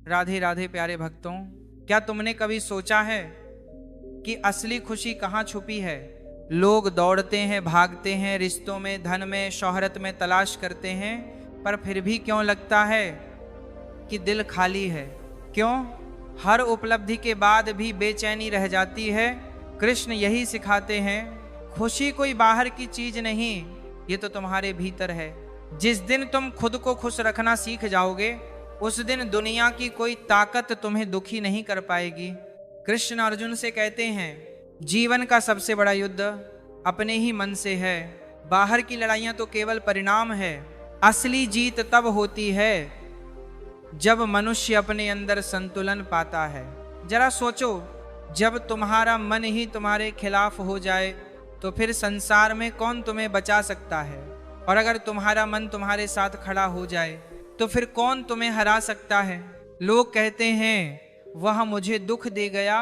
राधे राधे प्यारे भक्तों, क्या तुमने कभी सोचा है कि असली खुशी कहाँ छुपी है? लोग दौड़ते हैं, भागते हैं, रिश्तों में, धन में, शोहरत में तलाश करते हैं, पर फिर भी क्यों लगता है कि दिल खाली है? क्यों हर उपलब्धि के बाद भी बेचैनी रह जाती है? कृष्ण यही सिखाते हैं, खुशी कोई बाहर की चीज नहीं, ये तो तुम्हारे भीतर है। जिस दिन तुम खुद को खुश रखना सीख जाओगे, उस दिन दुनिया की कोई ताकत तुम्हें दुखी नहीं कर पाएगी। कृष्ण अर्जुन से कहते हैं, जीवन का सबसे बड़ा युद्ध अपने ही मन से है। बाहर की लड़ाइयां तो केवल परिणाम है। असली जीत तब होती है जब मनुष्य अपने अंदर संतुलन पाता है। जरा सोचो, जब तुम्हारा मन ही तुम्हारे खिलाफ हो जाए तो फिर संसार में कौन तुम्हें बचा सकता है? और अगर तुम्हारा मन तुम्हारे साथ खड़ा हो जाए तो फिर कौन तुम्हें हरा सकता है? लोग कहते हैं, वह मुझे दुख दे गया,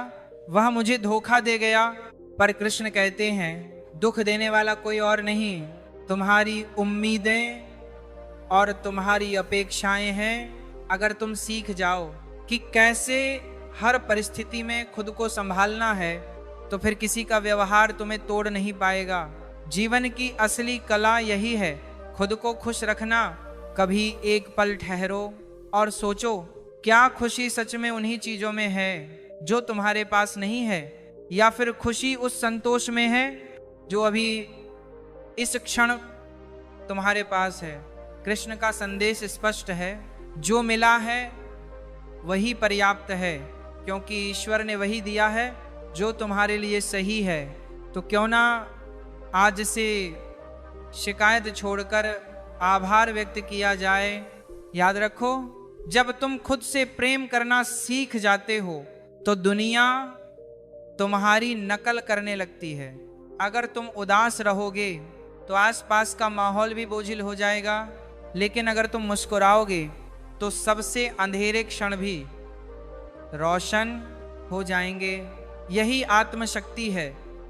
वह मुझे धोखा दे गया, पर कृष्ण कहते हैं, दुख देने वाला कोई और नहीं, तुम्हारी उम्मीदें और तुम्हारी अपेक्षाएं हैं। अगर तुम सीख जाओ कि कैसे हर परिस्थिति में खुद को संभालना है, तो फिर किसी का व्यवहार तुम्हें तोड़ नहीं पाएगा। जीवन की असली कला यही है, खुद को खुश रखना। कभी एक पल ठहरो और सोचो, क्या खुशी सच में उन्हीं चीजों में है जो तुम्हारे पास नहीं है, या फिर खुशी उस संतोष में है जो अभी इस क्षण तुम्हारे पास है? कृष्ण का संदेश स्पष्ट है, जो मिला है वही पर्याप्त है, क्योंकि ईश्वर ने वही दिया है जो तुम्हारे लिए सही है। तो क्यों ना आज से शिकायत छोड़कर आभार व्यक्त किया जाए। याद रखो, जब तुम खुद से प्रेम करना सीख जाते हो तो दुनिया तुम्हारी नकल करने लगती है। अगर तुम उदास रहोगे तो आसपास का माहौल भी बोझिल हो जाएगा, लेकिन अगर तुम मुस्कुराओगे तो सबसे अंधेरे क्षण भी रोशन हो जाएंगे। यही आत्मशक्ति है,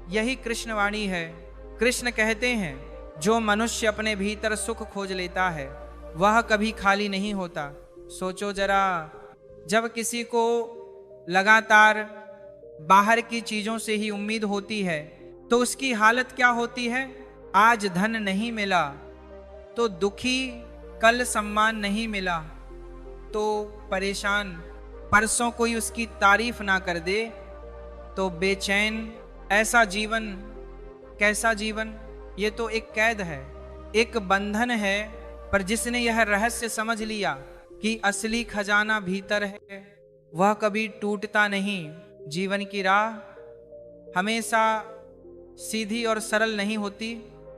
यही कृष्णवाणी है। कृष्ण कहते हैं, जो मनुष्य अपने भीतर सुख खोज लेता है वह कभी खाली नहीं होता। सोचो जरा, जब किसी को लगातार बाहर की चीजों से ही उम्मीद होती है तो उसकी हालत क्या होती है? आज धन नहीं मिला तो दुखी, कल सम्मान नहीं मिला तो परेशान, परसों कोई उसकी तारीफ ना कर दे तो बेचैन। ऐसा जीवन कैसा जीवन? ये तो एक कैद है, एक बंधन है। पर जिसने यह रहस्य समझ लिया कि असली खजाना भीतर है, वह कभी टूटता नहीं। जीवन की राह हमेशा सीधी और सरल नहीं होती।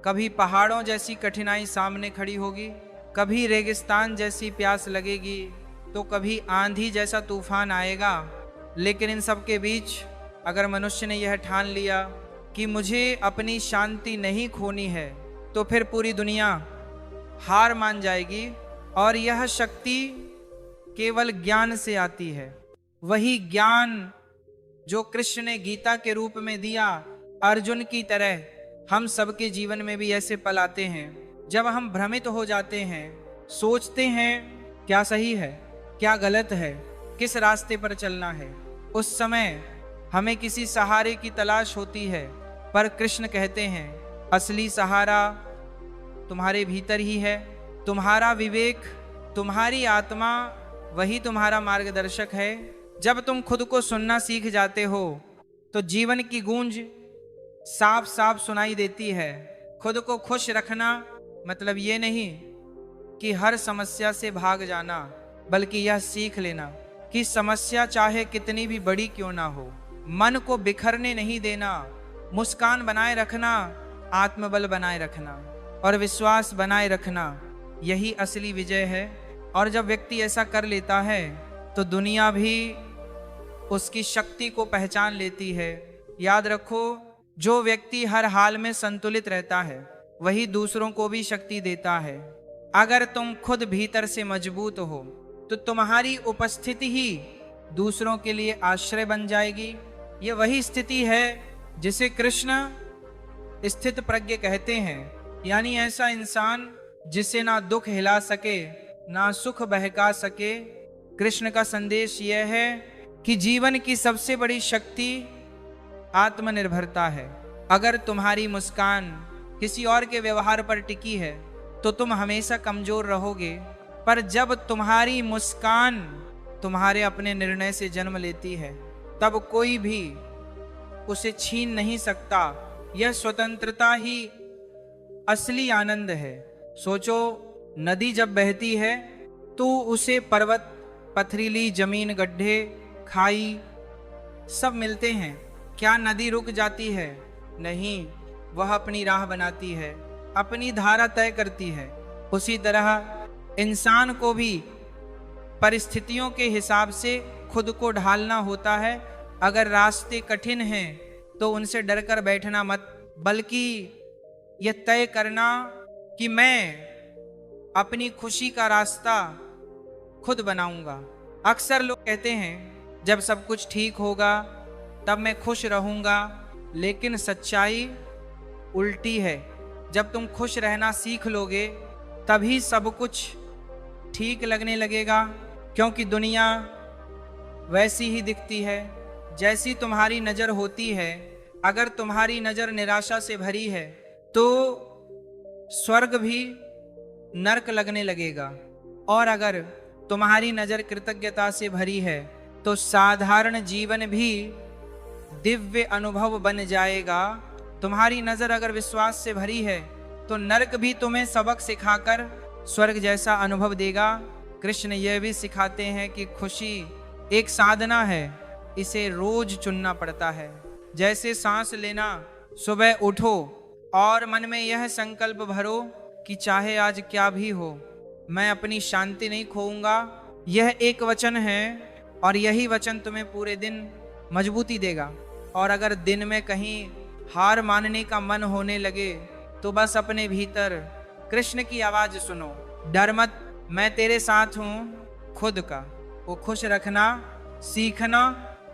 कभी पहाड़ों जैसी कठिनाई सामने खड़ी होगी, कभी रेगिस्तान जैसी प्यास लगेगी, तो कभी आंधी जैसा तूफान आएगा। लेकिन इन सब के बीच अगर मनुष्य ने यह ठान लिया कि मुझे अपनी शांति नहीं खोनी है, तो फिर पूरी दुनिया हार मान जाएगी। और यह शक्ति केवल ज्ञान से आती है, वही ज्ञान जो कृष्ण ने गीता के रूप में दिया। अर्जुन की तरह हम सबके जीवन में भी ऐसे पल आते हैं जब हम भ्रमित हो जाते हैं, सोचते हैं क्या सही है, क्या गलत है, किस रास्ते पर चलना है। उस समय हमें किसी सहारे की तलाश होती है, पर कृष्ण कहते हैं, असली सहारा तुम्हारे भीतर ही है। तुम्हारा विवेक, तुम्हारी आत्मा, वही तुम्हारा मार्गदर्शक है। जब तुम खुद को सुनना सीख जाते हो तो जीवन की गूंज साफ साफ सुनाई देती है। खुद को खुश रखना मतलब ये नहीं कि हर समस्या से भाग जाना, बल्कि यह सीख लेना कि समस्या चाहे कितनी भी बड़ी क्यों ना हो, मन को बिखरने नहीं देना, मुस्कान बनाए रखना, आत्मबल बनाए रखना और विश्वास बनाए रखना, यही असली विजय है। और जब व्यक्ति ऐसा कर लेता है तो दुनिया भी उसकी शक्ति को पहचान लेती है। याद रखो, जो व्यक्ति हर हाल में संतुलित रहता है वही दूसरों को भी शक्ति देता है। अगर तुम खुद भीतर से मजबूत हो तो तुम्हारी उपस्थिति ही दूसरों के लिए आश्रय बन जाएगी। ये वही स्थिति है जिसे कृष्ण स्थित प्रज्ञ कहते हैं, यानी ऐसा इंसान जिसे ना दुख हिला सके, ना सुख बहका सके, कृष्ण का संदेश यह है कि जीवन की सबसे बड़ी शक्ति आत्मनिर्भरता है। अगर तुम्हारी मुस्कान किसी और के व्यवहार पर टिकी है तो तुम हमेशा कमजोर रहोगे, पर जब तुम्हारी मुस्कान तुम्हारे अपने निर्णय से जन्म लेती है तब कोई भी उसे छीन नहीं सकता। यह स्वतंत्रता ही असली आनंद है। सोचो, नदी जब बहती है तो उसे पर्वत, पथरीली जमीन, गड्ढे, खाई सब मिलते हैं। क्या नदी रुक जाती है? नहीं, वह अपनी राह बनाती है, अपनी धारा तय करती है। उसी तरह इंसान को भी परिस्थितियों के हिसाब से खुद को ढालना होता है। अगर रास्ते कठिन हैं तो उनसे डरकर बैठना मत, बल्कि यह तय करना कि मैं अपनी खुशी का रास्ता खुद बनाऊंगा। अक्सर लोग कहते हैं जब सब कुछ ठीक होगा तब मैं खुश रहूंगा, लेकिन सच्चाई उल्टी है। जब तुम खुश रहना सीख लोगे तभी सब कुछ ठीक लगने लगेगा, क्योंकि दुनिया वैसी ही दिखती है जैसी तुम्हारी नज़र होती है। अगर तुम्हारी नज़र निराशा से भरी है तो स्वर्ग भी नरक लगने लगेगा, और अगर तुम्हारी नज़र कृतज्ञता से भरी है तो साधारण जीवन भी दिव्य अनुभव बन जाएगा। तुम्हारी नज़र अगर विश्वास से भरी है तो नरक भी तुम्हें सबक सिखाकर स्वर्ग जैसा अनुभव देगा। कृष्ण यह भी सिखाते हैं कि खुशी एक साधना है, इसे रोज चुनना पड़ता है। जैसे सांस लेना, सुबह उठो और मन में यह संकल्प भरो कि चाहे आज क्या भी हो मैं अपनी शांति नहीं खोऊंगा। यह एक वचन है और यही वचन तुम्हें पूरे दिन मजबूती देगा। और अगर दिन में कहीं हार मानने का मन होने लगे तो बस अपने भीतर कृष्ण की आवाज सुनो, डर मत, मैं तेरे साथ हूँ। खुद का वो खुश रखना सीखना।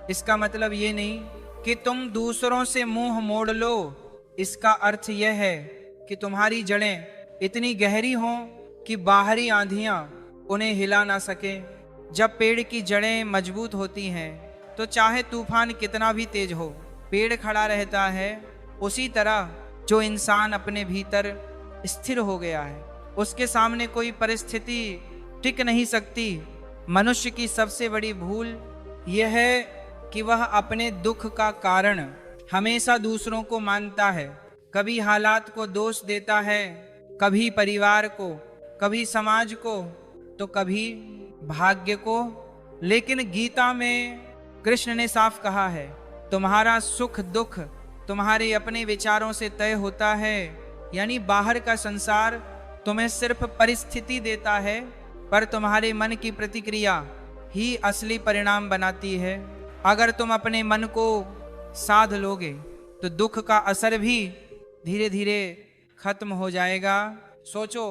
इसका मतलब ये नहीं कि तुम दूसरों से मुंह मोड़ लो, इसका अर्थ यह है कि तुम्हारी जड़ें इतनी गहरी हों कि बाहरी आंधियां उन्हें हिला ना सके। जब पेड़ की जड़ें मजबूत होती हैं तो चाहे तूफान कितना भी तेज हो पेड़ खड़ा रहता है। उसी तरह जो इंसान अपने भीतर स्थिर हो गया है उसके सामने कोई परिस्थिति टिक नहीं सकती। मनुष्य की सबसे बड़ी भूल यह है कि वह अपने दुख का कारण हमेशा दूसरों को मानता है। कभी हालात को दोष देता है, कभी परिवार को, कभी समाज को, तो कभी भाग्य को। लेकिन गीता में कृष्ण ने साफ कहा है, तुम्हारा सुख दुख तुम्हारे अपने विचारों से तय होता है। यानी बाहर का संसार तुम्हें सिर्फ परिस्थिति देता है, पर तुम्हारे मन की प्रतिक्रिया ही असली परिणाम बनाती है। अगर तुम अपने मन को साध लोगे तो दुख का असर भी धीरे धीरे खत्म हो जाएगा। सोचो,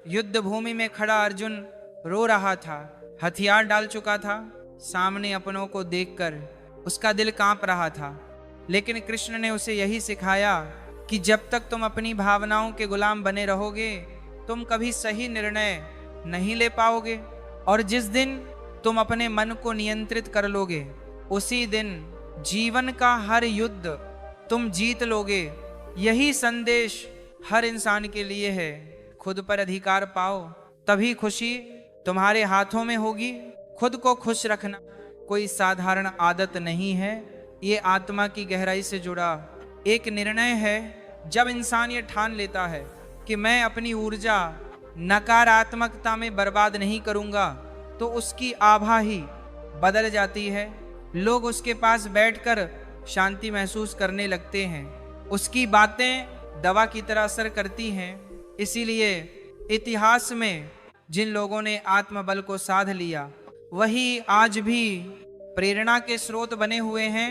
युद्ध भूमि में खड़ा अर्जुन रो रहा था, हथियार डाल चुका था, सामने अपनों को देखकर उसका दिल कांप रहा था। लेकिन कृष्ण ने उसे यही सिखाया कि जब तक तुम अपनी भावनाओं के गुलाम बने रहोगे तुम कभी सही निर्णय नहीं ले पाओगे, और जिस दिन तुम अपने मन को नियंत्रित कर लोगे उसी दिन जीवन का हर युद्ध तुम जीत लोगे। यही संदेश हर इंसान के लिए है। खुद पर अधिकार पाओ, तभी खुशी तुम्हारे हाथों में होगी। खुद को खुश रखना कोई साधारण आदत नहीं है, ये आत्मा की गहराई से जुड़ा एक निर्णय है। जब इंसान ये ठान लेता है कि मैं अपनी ऊर्जा नकारात्मकता में बर्बाद नहीं करूंगा, तो उसकी आभा ही बदल जाती है। लोग उसके पास बैठकर शांति महसूस करने लगते हैं। उसकी बातें दवा की तरह असर करती हैं। इसीलिए इतिहास में जिन लोगों ने आत्मबल को साध लिया वही आज भी प्रेरणा के स्रोत बने हुए हैं।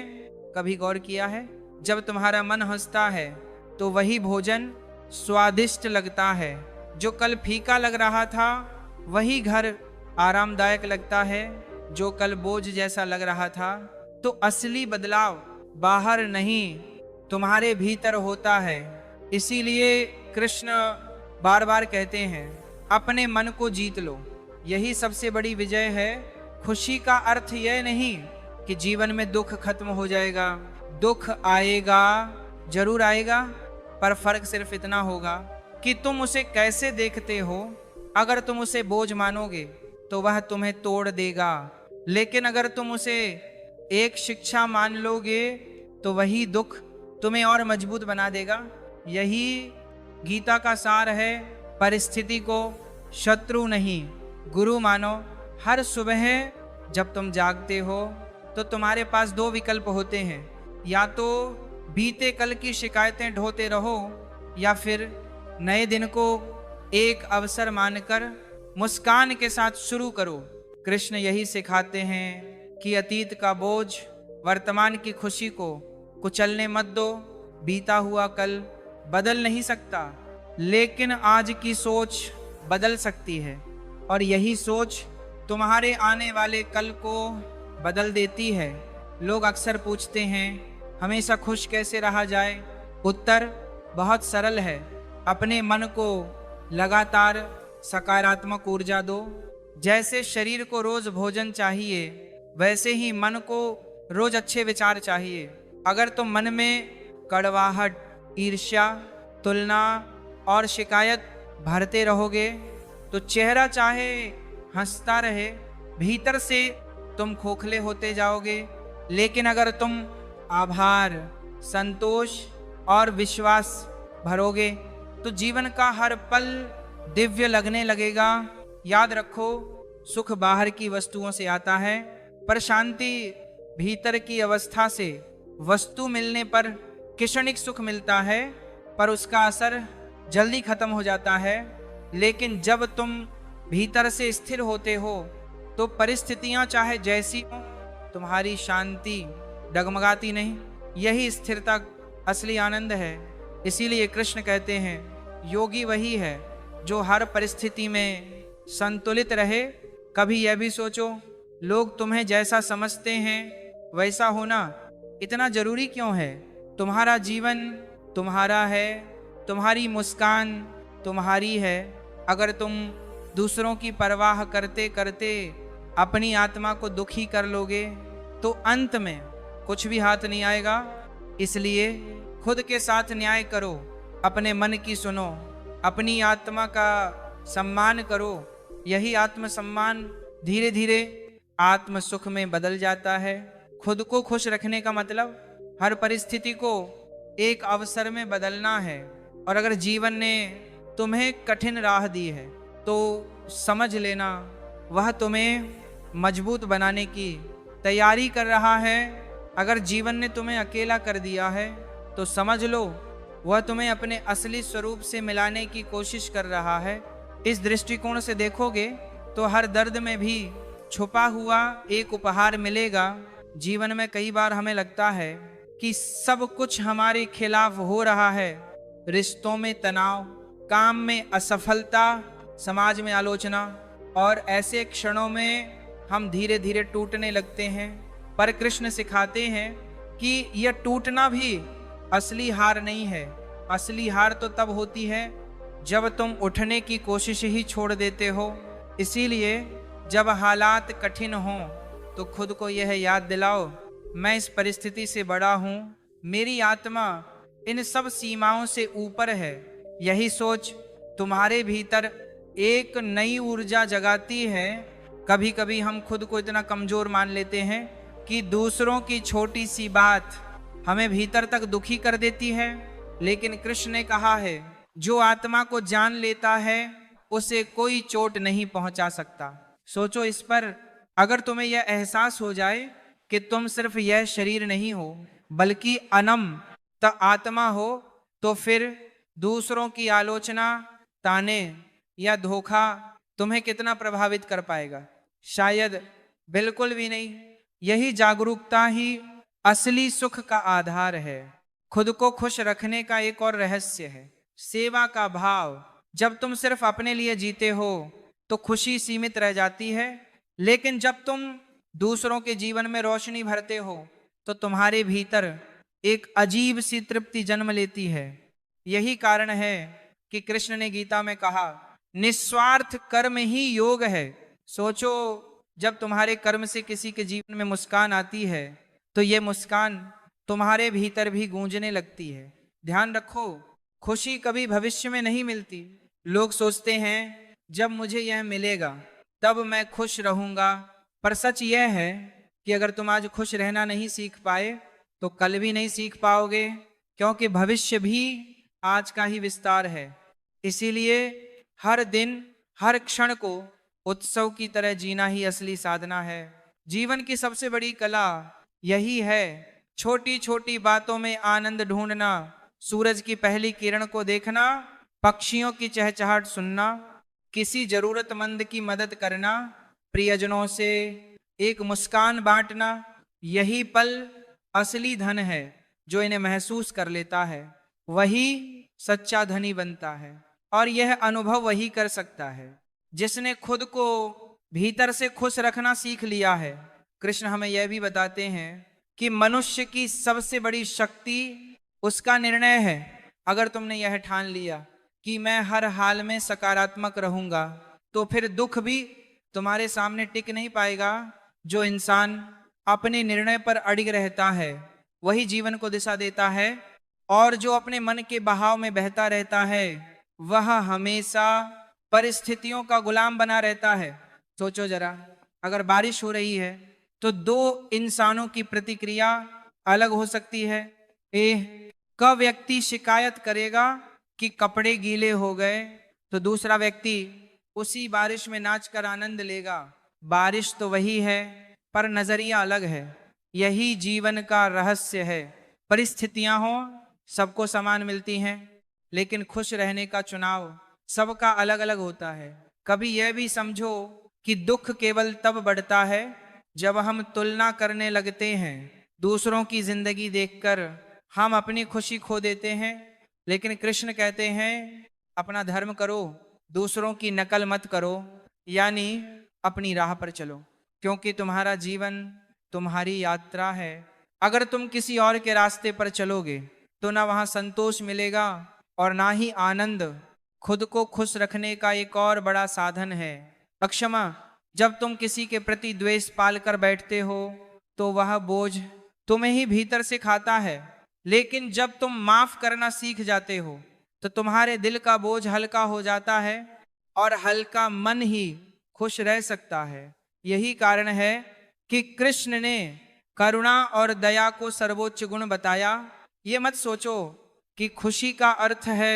कभी गौर किया है, जब तुम्हारा मन हंसता है तो वही भोजन स्वादिष्ट लगता है। जो कल फीका लग रहा था वही घर आरामदायक लगता है जो कल बोझ जैसा लग रहा था। तो असली बदलाव बाहर नहीं तुम्हारे भीतर होता है। इसीलिए कृष्ण बार बार कहते हैं अपने मन को जीत लो। यही सबसे बड़ी विजय है। खुशी का अर्थ यह नहीं कि जीवन में दुख खत्म हो जाएगा। दुख आएगा, जरूर आएगा, पर फर्क सिर्फ इतना होगा कि तुम उसे कैसे देखते हो। अगर तुम उसे बोझ मानोगे तो वह तुम्हें तोड़ देगा, लेकिन अगर तुम उसे एक शिक्षा मान लोगे तो वही दुख तुम्हें और मजबूत बना देगा। यही गीता का सार है। परिस्थिति को शत्रु नहीं, गुरु मानो। हर सुबह जब तुम जागते हो तो तुम्हारे पास दो विकल्प होते हैं, या तो बीते कल की शिकायतें ढोते रहो, या फिर नए दिन को एक अवसर मानकर मुस्कान के साथ शुरू करो। कृष्ण यही सिखाते हैं कि अतीत का बोझ, वर्तमान की खुशी को कुचलने मत दो। बीता हुआ कल बदल नहीं सकता, लेकिन आज की सोच बदल सकती है, और यही सोच तुम्हारे आने वाले कल को बदल देती है। लोग अक्सर पूछते हैं हमेशा खुश कैसे रहा जाए। उत्तर बहुत सरल है। अपने मन को लगातार सकारात्मक ऊर्जा दो। जैसे शरीर को रोज भोजन चाहिए, वैसे ही मन को रोज अच्छे विचार चाहिए। अगर तुम मन में कड़वाहट, ईर्ष्या, तुलना और शिकायत भरते रहोगे तो चेहरा चाहे हंसता रहे, भीतर से तुम खोखले होते जाओगे। लेकिन अगर तुम आभार, संतोष और विश्वास भरोगे तो जीवन का हर पल दिव्य लगने लगेगा। याद रखो, सुख बाहर की वस्तुओं से आता है, पर शांति भीतर की अवस्था से। वस्तु मिलने पर क्षणिक सुख मिलता है, पर उसका असर जल्दी खत्म हो जाता है। लेकिन जब तुम भीतर से स्थिर होते हो तो परिस्थितियां चाहे जैसी हो, तुम्हारी शांति डगमगाती नहीं। यही स्थिरता असली आनंद है। इसीलिए कृष्ण कहते हैं योगी वही है जो हर परिस्थिति में संतुलित रहे। कभी यह भी सोचो, लोग तुम्हें जैसा समझते हैं वैसा होना इतना जरूरी क्यों है? तुम्हारा जीवन तुम्हारा है, तुम्हारी मुस्कान तुम्हारी है। अगर तुम दूसरों की परवाह करते करते अपनी आत्मा को दुखी कर लोगे तो अंत में कुछ भी हाथ नहीं आएगा। इसलिए खुद के साथ न्याय करो, अपने मन की सुनो, अपनी आत्मा का सम्मान करो। यही आत्मसम्मान धीरे धीरे आत्म सुख में बदल जाता है। खुद को खुश रखने का मतलब हर परिस्थिति को एक अवसर में बदलना है। और अगर जीवन ने तुम्हें कठिन राह दी है तो समझ लेना वह तुम्हें मजबूत बनाने की तैयारी कर रहा है। अगर जीवन ने तुम्हें अकेला कर दिया है तो समझ लो वह तुम्हें अपने असली स्वरूप से मिलाने की कोशिश कर रहा है। इस दृष्टिकोण से देखोगे तो हर दर्द में भी छुपा हुआ एक उपहार मिलेगा। जीवन में कई बार हमें लगता है कि सब कुछ हमारे खिलाफ हो रहा है। रिश्तों में तनाव, काम में असफलता, समाज में आलोचना, और ऐसे क्षणों में हम धीरे धीरे टूटने लगते हैं। पर कृष्ण सिखाते हैं कि यह टूटना भी असली हार नहीं है। असली हार तो तब होती है जब तुम उठने की कोशिश ही छोड़ देते हो। इसीलिए जब हालात कठिन हों तो खुद को यह याद दिलाओ, मैं इस परिस्थिति से बड़ा हूँ, मेरी आत्मा इन सब सीमाओं से ऊपर है। यही सोच तुम्हारे भीतर एक नई ऊर्जा जगाती है। कभी कभी हम खुद को इतना कमजोर मान लेते हैं कि दूसरों की छोटी सी बात हमें भीतर तक दुखी कर देती है। लेकिन कृष्ण ने कहा है जो आत्मा को जान लेता है उसे कोई चोट नहीं पहुंचा सकता। सोचो इस पर। अगर तुम्हें यह एहसास हो जाए कि तुम सिर्फ यह शरीर नहीं हो बल्कि अनंत आत्मा हो, तो फिर दूसरों की आलोचना, ताने या धोखा तुम्हें कितना प्रभावित कर पाएगा? शायद बिल्कुल भी नहीं। यही जागरूकता ही असली सुख का आधार है। खुद को खुश रखने का एक और रहस्य है सेवा का भाव। जब तुम सिर्फ अपने लिए जीते हो तो खुशी सीमित रह जाती है, लेकिन जब तुम दूसरों के जीवन में रोशनी भरते हो तो तुम्हारे भीतर एक अजीब सी तृप्ति जन्म लेती है। यही कारण है कि कृष्ण ने गीता में कहा निस्वार्थ कर्म ही योग है। सोचो, जब तुम्हारे कर्म से किसी के जीवन में मुस्कान आती है तो ये मुस्कान तुम्हारे भीतर भी गूंजने लगती है। ध्यान रखो, खुशी कभी भविष्य में नहीं मिलती। लोग सोचते हैं जब मुझे यह मिलेगा तब मैं खुश रहूंगा, पर सच यह है कि अगर तुम आज खुश रहना नहीं सीख पाए तो कल भी नहीं सीख पाओगे, क्योंकि भविष्य भी आज का ही विस्तार है। इसीलिए हर दिन हर क्षण को उत्सव की तरह जीना ही असली साधना है। जीवन की सबसे बड़ी कला यही है, छोटी छोटी बातों में आनंद ढूंढना, सूरज की पहली किरण को देखना, पक्षियों की चहचहाट सुनना, किसी जरूरतमंद की मदद करना, प्रियजनों से एक मुस्कान बांटना। यही पल असली धन है। जो इन्हें महसूस कर लेता है वही सच्चा धनी बनता है, और यह अनुभव वही कर सकता है जिसने खुद को भीतर से खुश रखना सीख लिया है। कृष्ण हमें यह भी बताते हैं कि मनुष्य की सबसे बड़ी शक्ति उसका निर्णय है। अगर तुमने यह ठान लिया कि मैं हर हाल में सकारात्मक रहूंगा तो फिर दुख भी तुम्हारे सामने टिक नहीं पाएगा। जो इंसान अपने निर्णय पर अड़िग रहता है वही जीवन को दिशा देता है, और जो अपने मन के बहाव में बहता रहता है वह हमेशा परिस्थितियों का गुलाम बना रहता है। सोचो जरा, अगर बारिश हो रही है तो दो इंसानों की प्रतिक्रिया अलग हो सकती है। का व्यक्ति शिकायत करेगा कि कपड़े गीले हो गए, तो दूसरा व्यक्ति उसी बारिश में नाचकर आनंद लेगा। बारिश तो वही है पर नजरिया अलग है। यही जीवन का रहस्य है। परिस्थितियां हो सबको समान मिलती हैं, लेकिन खुश रहने का चुनाव सबका अलग अलग होता है। कभी यह भी समझो कि दुख केवल तब बढ़ता है जब हम तुलना करने लगते हैं। दूसरों की जिंदगी देखकर हम अपनी खुशी खो देते हैं, लेकिन कृष्ण कहते हैं अपना धर्म करो, दूसरों की नकल मत करो, यानी अपनी राह पर चलो, क्योंकि तुम्हारा जीवन तुम्हारी यात्रा है। अगर तुम किसी और के रास्ते पर चलोगे तो ना वहां संतोष मिलेगा और ना ही आनंद। खुद को खुश रखने का एक और बड़ा साधन है अक्षमा। जब तुम किसी के प्रति द्वेष पालकर बैठते हो तो वह बोझ तुम्हें ही भीतर से खाता है, लेकिन जब तुम माफ करना सीख जाते हो तो तुम्हारे दिल का बोझ हल्का हो जाता है, और हल्का मन ही खुश रह सकता है। यही कारण है कि कृष्ण ने करुणा और दया को सर्वोच्च गुण बताया। ये मत सोचो कि खुशी का अर्थ है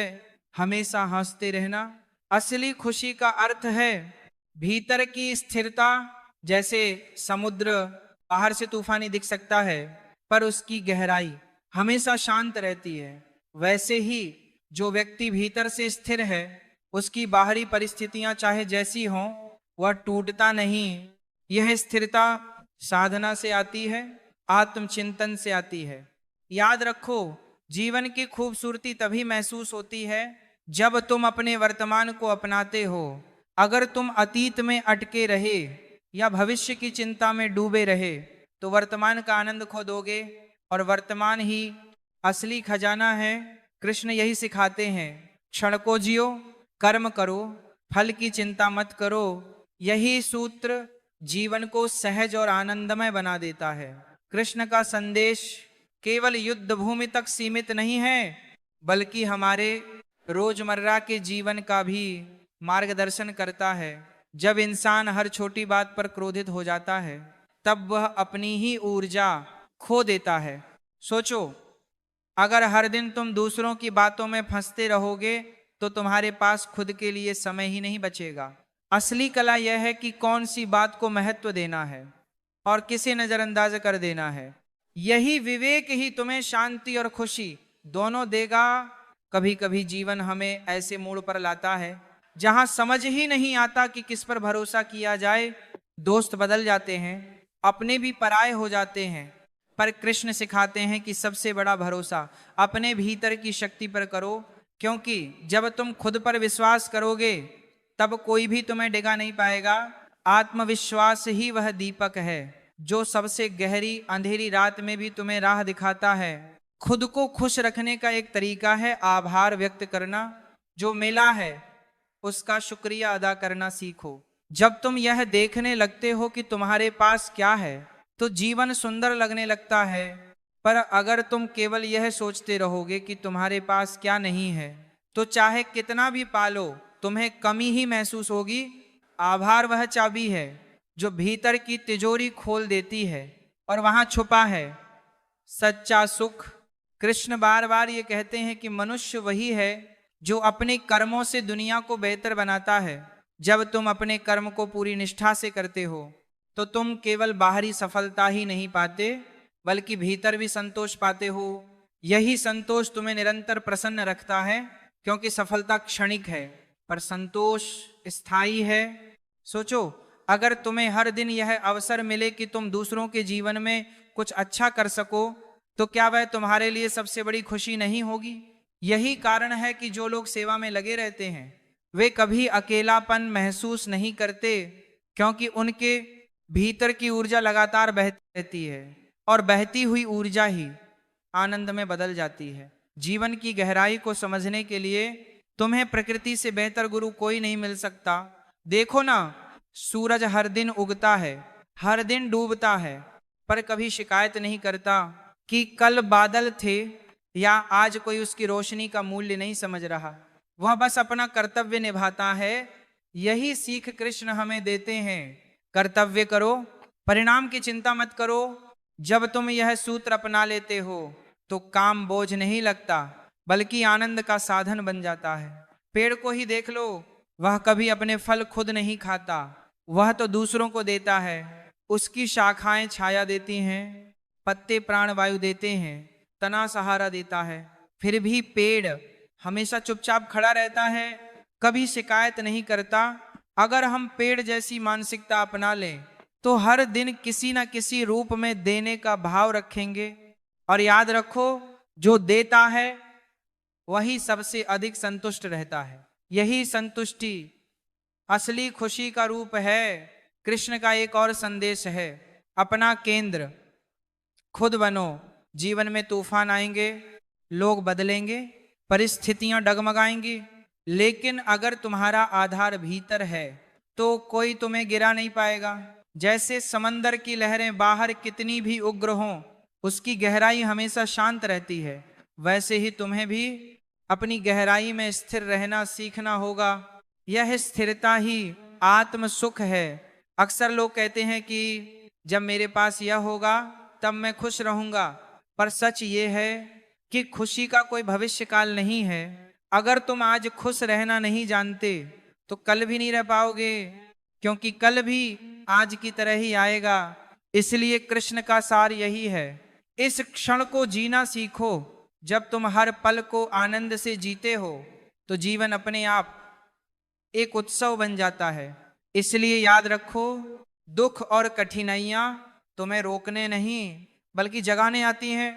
हमेशा हंसते रहना। असली खुशी का अर्थ है भीतर की स्थिरता। जैसे समुद्र बाहर से तूफानी दिख सकता है पर उसकी गहराई हमेशा शांत रहती है, वैसे ही जो व्यक्ति भीतर से स्थिर है उसकी बाहरी परिस्थितियां चाहे जैसी हों वह टूटता नहीं। यह स्थिरता साधना से आती है, आत्मचिंतन से आती है। याद रखो, जीवन की खूबसूरती तभी महसूस होती है जब तुम अपने वर्तमान को अपनाते हो। अगर तुम अतीत में अटके रहे या भविष्य की चिंता में डूबे रहे तो वर्तमान का आनंद खो दोगे, और वर्तमान ही असली खजाना है। कृष्ण यही सिखाते हैं, क्षण को जियो, कर्म करो, फल की चिंता मत करो। यही सूत्र जीवन को सहज और आनंदमय बना देता है। कृष्ण का संदेश केवल युद्ध भूमि तक सीमित नहीं है, बल्कि हमारे रोजमर्रा के जीवन का भी मार्गदर्शन करता है। जब इंसान हर छोटी बात पर क्रोधित हो जाता है तब वह अपनी ही ऊर्जा खो देता है। सोचो, अगर हर दिन तुम दूसरों की बातों में फंसते रहोगे तो तुम्हारे पास खुद के लिए समय ही नहीं बचेगा। असली कला यह है कि कौन सी बात को महत्व देना है और किसे नजरअंदाज कर देना है। यही विवेक ही तुम्हें शांति और खुशी दोनों देगा। कभी कभी जीवन हमें ऐसे मोड़ पर लाता है जहां समझ ही नहीं आता कि किस पर भरोसा किया जाए। दोस्त बदल जाते हैं, अपने भी पराये हो जाते हैं, पर कृष्ण सिखाते हैं कि सबसे बड़ा भरोसा अपने भीतर की शक्ति पर करो, क्योंकि जब तुम खुद पर विश्वास करोगे तब कोई भी तुम्हें डिगा नहीं पाएगा। आत्मविश्वास ही वह दीपक है जो सबसे गहरी अंधेरी रात में भी तुम्हें राह दिखाता है। खुद को खुश रखने का एक तरीका है आभार व्यक्त करना। जो मिला है उसका शुक्रिया अदा करना सीखो। जब तुम यह देखने लगते हो कि तुम्हारे पास क्या है तो जीवन सुंदर लगने लगता है। पर अगर तुम केवल यह सोचते रहोगे कि तुम्हारे पास क्या नहीं है तो चाहे कितना भी पालो तुम्हें कमी ही महसूस होगी। आभार वह चाबी है जो भीतर की तिजोरी खोल देती है और वहां छुपा है सच्चा सुख। कृष्ण बार बार ये कहते हैं कि मनुष्य वही है जो अपने कर्मों से दुनिया को बेहतर बनाता है। जब तुम अपने कर्म को पूरी निष्ठा से करते हो तो तुम केवल बाहरी सफलता ही नहीं पाते बल्कि भीतर भी संतोष पाते हो। यही संतोष तुम्हें निरंतर प्रसन्न रखता है क्योंकि सफलता क्षणिक है पर संतोष स्थायी है। सोचो, अगर तुम्हें हर दिन यह अवसर मिले कि तुम दूसरों के जीवन में कुछ अच्छा कर सको तो क्या वह तुम्हारे लिए सबसे बड़ी खुशी नहीं होगी? यही कारण है कि जो लोग सेवा में लगे रहते हैं वे कभी अकेलापन महसूस नहीं करते क्योंकि उनके भीतर की ऊर्जा लगातार बहती रहती है और बहती हुई ऊर्जा ही आनंद में बदल जाती है। जीवन की गहराई को समझने के लिए तुम्हें प्रकृति से बेहतर गुरु कोई नहीं मिल सकता। देखो ना, सूरज हर दिन उगता है, हर दिन डूबता है, पर कभी शिकायत नहीं करता कि कल बादल थे या आज कोई उसकी रोशनी का मूल्य नहीं समझ रहा। वह बस अपना कर्तव्य निभाता है। यही सीख कृष्ण हमें देते हैं। कर्तव्य करो, परिणाम की चिंता मत करो। जब तुम यह सूत्र अपना लेते हो तो काम बोझ नहीं लगता बल्कि आनंद का साधन बन जाता है। पेड़ को ही देख लो, वह कभी अपने फल खुद नहीं खाता, वह तो दूसरों को देता है। उसकी शाखाएं छाया देती हैं, पत्ते प्राणवायु देते हैं, तना सहारा देता है। फिर भी पेड़ हमेशा चुपचाप खड़ा रहता है, कभी शिकायत नहीं करता। अगर हम पेड़ जैसी मानसिकता अपना लें तो हर दिन किसी न किसी रूप में देने का भाव रखेंगे। और याद रखो, जो देता है वही सबसे अधिक संतुष्ट रहता है। यही संतुष्टि असली खुशी का रूप है। कृष्ण का एक और संदेश है, अपना केंद्र खुद बनो। जीवन में तूफान आएंगे, लोग बदलेंगे, परिस्थितियां डगमगाएंगी, लेकिन अगर तुम्हारा आधार भीतर है तो कोई तुम्हें गिरा नहीं पाएगा। जैसे समंदर की लहरें बाहर कितनी भी उग्र हों उसकी गहराई हमेशा शांत रहती है, वैसे ही तुम्हें भी अपनी गहराई में स्थिर रहना सीखना होगा। यह स्थिरता ही आत्म सुख है। अक्सर लोग कहते हैं कि जब मेरे पास यह होगा तब मैं खुश रहूंगा, पर सच ये है कि खुशी का कोई भविष्य काल नहीं है। अगर तुम आज खुश रहना नहीं जानते तो कल भी नहीं रह पाओगे, क्योंकि कल भी आज की तरह ही आएगा। इसलिए कृष्ण का सार यही है, इस क्षण को जीना सीखो। जब तुम हर पल को आनंद से जीते हो तो जीवन अपने आप एक उत्सव बन जाता है। इसलिए याद रखो, दुख और कठिनाइयां तुम्हें रोकने नहीं बल्कि जगाने आती हैं।